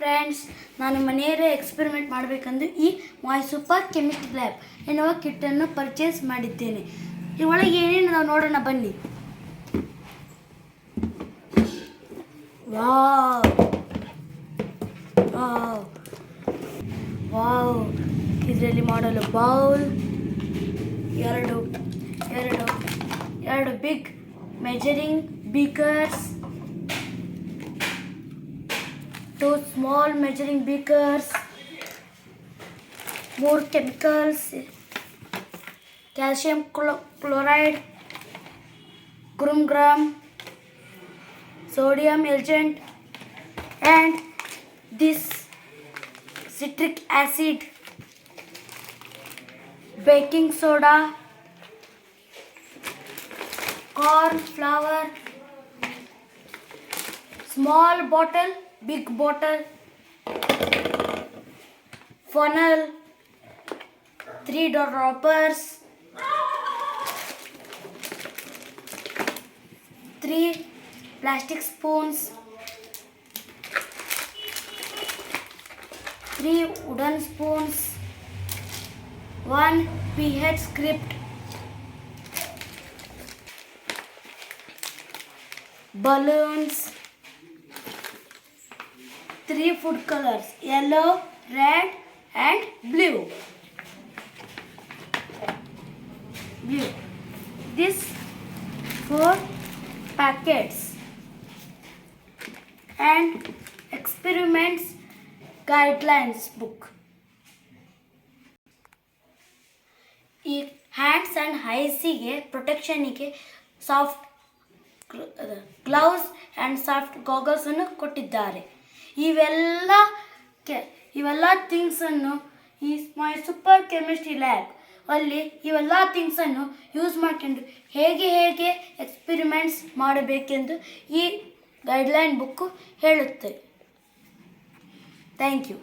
Friends, ನಾನು ಮನೆಯಲ್ಲೇ experiment ಮಾಡಬೇಕೆಂದು ಈ ಮೈ ಸೂಪರ್ ಕೆಮಿಸ್ಟ್ರಿ ಲ್ಯಾಬ್ ಎನ್ನುವ ಕಿಟ್ಟನ್ನು ಪರ್ಚೇಸ್ ಮಾಡಿದ್ದೇನೆ. ಈ ಒಳಗೆ ಏನೇನು ನಾವು ನೋಡೋಣ ಬನ್ನಿ. ವಾವ್ ವಾವ್ ವಾವ್ ಇದರಲ್ಲಿ ಮಾಡಲು ಬೌಲ್, ಎರಡು big measuring beakers, 2 small measuring beakers, more chemicals, calcium chloride, gram, sodium agent, and this citric acid, baking soda, corn flour, small bottle, big bottle, funnel, 3 droppers, 3 plastic spoons, 3 wooden spoons, 1 pH script, balloons, 3 food colors, yellow, red and blue. This 4 packets and experiments guidelines book. ಈ hands and ಐಸಿಗೆ ಪ್ರೊಟೆಕ್ಷನಿಗೆ soft gloves and soft ಗಾಗಲ್ಸನ್ನು ಕೊಟ್ಟಿದ್ದಾರೆ. ಇವೆಲ್ಲ ಥಿಂಗ್ಸನ್ನು ಈ ಮೈ super chemistry lab ಅಲ್ಲಿ ಇವೆಲ್ಲ ಥಿಂಗ್ಸನ್ನು use ಮಾಡ್ಕೊಂಡು ಹೇಗೆ ಎಕ್ಸ್ಪೆರಿಮೆಂಟ್ಸ್ ಮಾಡಬೇಕೆಂದು ಈ ಗೈಡ್ಲೈನ್ ಬುಕ್ಕು ಹೇಳುತ್ತೆ. Thank you.